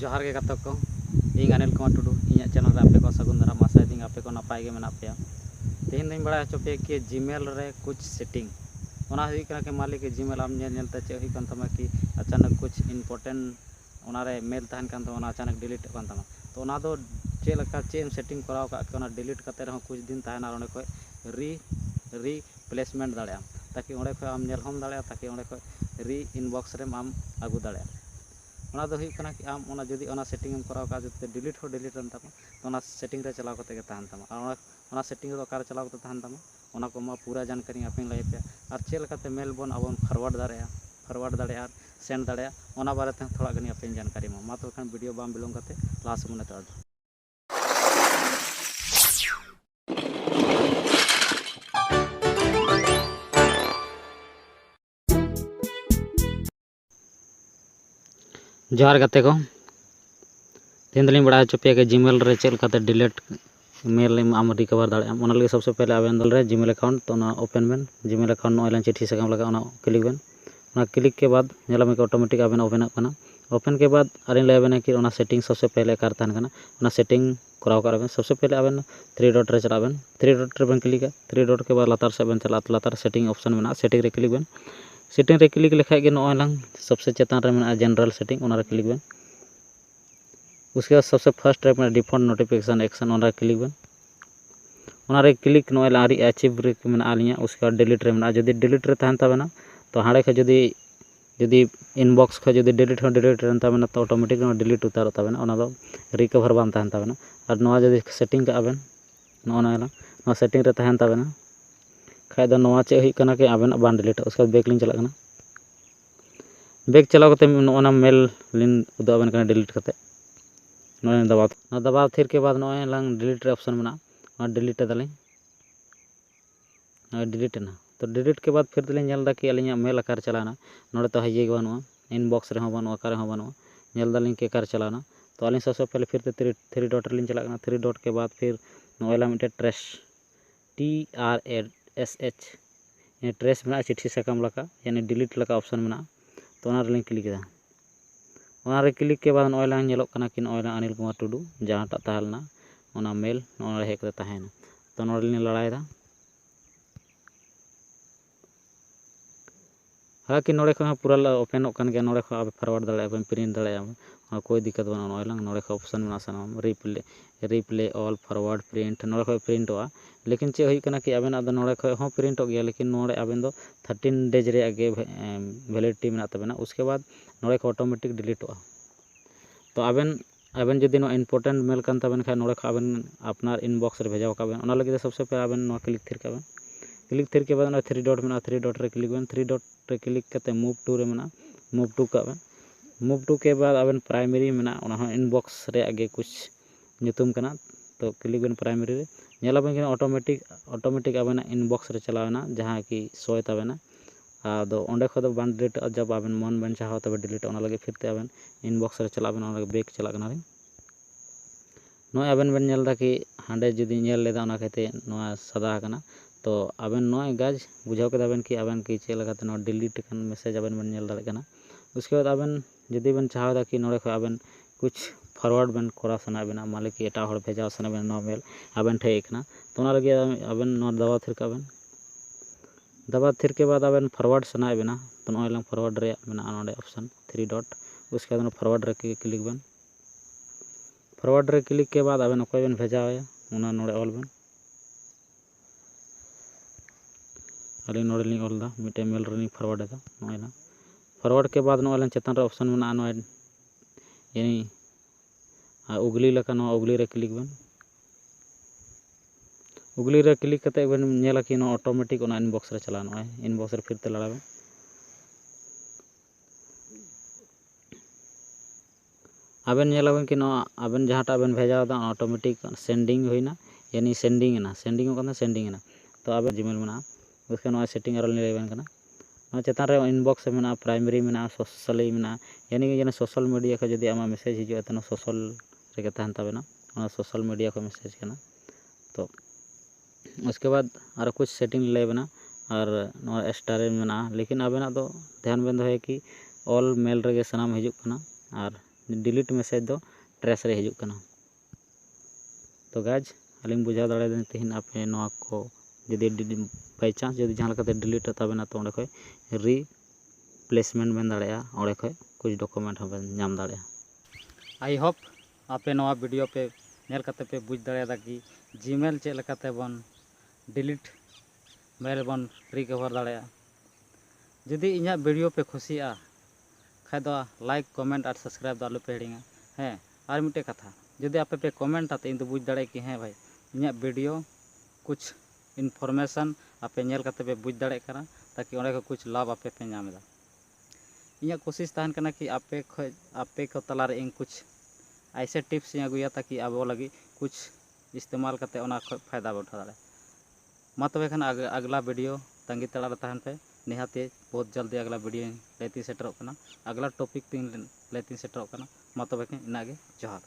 जोहार के गाते को इन अनिल कुमार टुडू इन चैनल आपे को सगुन दाराम आशा दी आपे को नपाय गे मेना पे तेहन दिन बड़ा हचो पे कि जीमेल रे कुछ सेटिंग ओना हुई कना के मालिक के जीमेल आम नेलते चे हुई कन तमा कि अचानक कुछ इम्पोर्टेंट ओना रे मेल तहन कन तमा अचानक डिलीट कन तमा तो ओना दो चे लका चे सेटिंग कराव का के ओना डिलीट करते रहो कुछ दिन तहना ओने को रिप्लेसमेंट दाड़ा ताकि ओंडे को आम नेल हम दाड़ा ताकि ओंडे को री इनबॉक्स रे आम आगू दाड़ा ओना दो हुई कना कि आम ओना जदि ओना सेटिंग एम कराव का जते डिलीट हो डिलीट एन तमा तो ओना सेटिंग रे चलाव कते के तहन तमा और ओना सेटिंग रो कार चलाव कते तहन तमा ओना को मा पूरा जानकारी आपे लय पे और चे लकाते मेल बोन आबन फॉरवर्ड दाड़ा सेंड दाड़ा ओना बारे ते थोड़ा गनी आपे जानकारी मा तो खान वीडियो बाम बिलोंग कते लास्ट मने तो जोहार गाते को तेहन दिन बड़ा चुपे के जीमेल रे चेल काते डिलीट मेल आम रिकवर दाड़ा ओना लगे सबसे पहले आवेन दल रे जीमेल अकाउंट तो ना ओपन बेन जीमेल अकाउंट नो लाइन चिट्ठी सकाम लगा ओना क्लिक बेन ओना क्लिक के बाद नेला में ऑटोमेटिक आवेन ओपन कना ओपन के बाद आरिन ले आवेन कि ओना सेटिंग सबसे पहले कार तहन कना ओना सेटिंग कराव कर सबसे पहले आवेन 3 डॉट रे चलावेन 3 डॉट रे बेन क्लिक 3 डॉट के बाद लातार से बेन चला लातार सेटिंग ऑप्शन मेना सेटिंग रे क्लिक बेन सेटिंग रे क्लिक लेखाय गे नो लंग सबसे चेतान रे मेना जनरल सेटिंग ओना रे क्लिक बेन उसके बाद सबसे first ray default notification action ओना रे क्लिक बेन ओना रे क्लिक नो आरी अचीव रे मेना आलिया उसके बाद डिलीट रे मेना जदी डिलीट रे तहन तबना तो हाड़े ख जदी इनबॉक्स ख जदी डिलीट रेन तबना तो ऑटोमेटिक डिलीट उतार तबना ओना दो रिकवर बाम तहन तबना और नोआ जदी सेटिंग का आबेन नोआ सेटिंग रे तहन तबना खाय दो नोआ चे हुई कना के आबेन बान डिलीट उसके बाद बैक लिंक चला कना बैक चलाव कते नोना मेल लिन उदो आबेन कना डिलीट कते नोए दबाव थिर के बाद नोए लंग डिलीट रे ऑप्शन मेना और डिलीट दाली डिलीट ना तो डिलीट के बाद फिर दलिन नेल दा कि अलिया मेल आकार चलाना नोडे तो हइये बनवा इनबॉक्स रे हो बनवा कार हो बनवा नेल दालिन के कार चलाना तो अलिन सबसे पहले फिर 3 डॉट रे लिन चला कना 3 डॉट के बाद फिर नोएला मिटे ट्रेस TRSH ये ट्रेस में चिट्ठी सकाम लका यानी डिलीट लका ऑप्शन में तो ओना रे लिन क्लिक दा ओना रे क्लिक के बाद नोएला नेलोक कना कि नोएला अनिल कुमार टुडू जहाटा ताहलना ओना मेल नोना हेक ताहेना तो नोडे लिन लड़ाई दा हालांकि नोड़े को पूरा ओपन गया नोड़े को आप फॉरवर्ड दाड़ा प्रिंट दाड़ा कोई दिक्कत बना नोएला नोड़े को ऑप्शन में सामान रिप्ले ऑल फॉरवर्ड प्रिंट नोड़े को प्रिंट होगा लेकिन चे हुई कना कि आबेन आदो नोड़े को हो प्रिंट हो गया लेकिन नोड़े आबेन दो 13 डेज रे आगे वैलिडिटी में तबेना उसके बाद नोड़े को ऑटोमेटिक डिलीट होगा तो आबेन जदि नो इम्पोर्टेंट मेल कन तबेन खा नोड़े को आबेन अपना इनबॉक्स रे भेजाव काबेन ओना लगे सबसे पहले आबेन नो क्लिक थिर काबेन क्लिक थिर के बाद 3 डॉट में 3 डॉट रे क्लिक बेन 3 डॉट रे क्लिक करते मूव टू रे मेना मूव टू काबेन मूव टू के बाद आबेन प्राइमरी मेना ओना हो इनबॉक्स रे आगे कुछ नितुम कना तो क्लिक बेन प्राइमरी रे नेला बेन ऑटोमेटिक आबेन इनबॉक्स रे चलावेना जहां कि सोय तबेना आदो ओंडे खो दो बान डिलीट जब आबेन मन बेन चाहो तबे डिलीट ओना लगे फिरते आबेन इनबॉक्स रे चलाबेन ओना बैक चला कना रे नोय आबेन बेन नेलदा कि हांडे जदी नेल लेदा ओना कहते नोआ सदा कना तो आबेन नोय गाज बुझाव के दाबेन कि आबेन कि चे लगाते नो डिलीट कन मैसेज आबेन बेन नेल दाड़े कना उसके बाद आबेन जदी बेन चाहदा कि नोडे खो आबेन कुछ फॉरवर्ड बेन करा सना बेना मालिक एटा हर भेजाव सना बेन नो मेल आबेन ठे एकना तो ओना लगे आबेन नो दबाव थिर का बेन दबाव थिर के बाद आबेन फॉरवर्ड सना बेना तो नोय लंग फॉरवर्ड रे मेना नोडे ऑप्शन 3 डॉट उसके बाद फॉरवर्ड रे क्लिक बेन फॉरवर्ड रे क्लिक के बाद आबेन ओकय बेन भेजावया ओना नोडे ऑल बेन अली नोडे लिंक ऑल दा मिटे मेल रे फॉरवर्ड दा नोयला फॉरवर्ड के बाद नोयला चेतन रे ऑप्शन मेना नोय यानी उगली लका नो उगली रे क्लिक बेन उगली रे क्लिक करते बेन नेला कि नो ऑटोमेटिक ओना इनबॉक्स रे चला नोय इनबॉक्स रे फिर ते लड़ा बेन आबेन नेलाबेन कि नो आबेन जहाटा आबेन भेजाव दा ऑटोमेटिक सेंडिंग होइना यानी सेंडिंग होकना सेंडिंग ना तो आबेन जीमेल मेना उसके नोय सेटिंग आरो लेबेन कना नो चेतान रे इनबॉक्स मेना प्राइमरी मेना सोशल मेना यानी सोशल मीडिया को जदी आमा मैसेज हिजो त सोशल रे तहन तबेना ओना सोशल मीडिया को मैसेज कना तो उसके बाद आरो कुछ सेटिंग लेबेना और नो स्टार मेना लेकिन आबेना दो ध्यान बेन दो है कि ऑल मेल रे सनाम हिजुक कना और डिलीट मैसेज दो ट्रेस रे हिजुग कना। तो गाइज अलिंग बुझाव दाड़े तेहिन आपे नोआ को जदि बाई चांस जदि जहां लेकाते डिलीट ताबेना तो ओंडे खय रिप्लेसमेंट बेन दाड़ेया ओंडे खय कुछ डॉक्यूमेंट हो बेन नाम दाड़ेया। आई होप आपे नोआ वीडियो पे नेल काते पे बुझ दाड़ेया कि जीमेल चेक लेकाते बन डिलीट मेल बन रिकवर दाड़ेया। जदि इᱧᱟᱹᱜ वीडियो पे खुशिया खाय दो लाइक कमेंट और सब्सक्राइब दो आलू पे हिड़िंगा। हाँ और मिट्टे कथा जदि आपे पे कमेंट आते इन बुझ दाड़े कि हाँ भाई इᱧᱟᱹᱜ वीडियो कुछ इनफॉर्मेशन आपे नेल काते पे बुझ दाड़े कना ताकि ओंडे को कुछ लाभ आपे पे नामेदा। इᱧᱟᱹᱜ कोशिश तहन कना कि आपे को तला रे इन कुछ ऐसे टिप्स इन अगुया ताकि आबो लगी कुछ इस्तेमाल करते ओना फायदा उठा दाड़े। मा तबे खान अगला वीडियो तंगी तड़ा तहन पे निहाती बहुत जल्दी अगला वीडियो लेती सेटरों कना अगला टॉपिक तीन लेती सेटरों कना। मा तबे खान इनागे जोहार।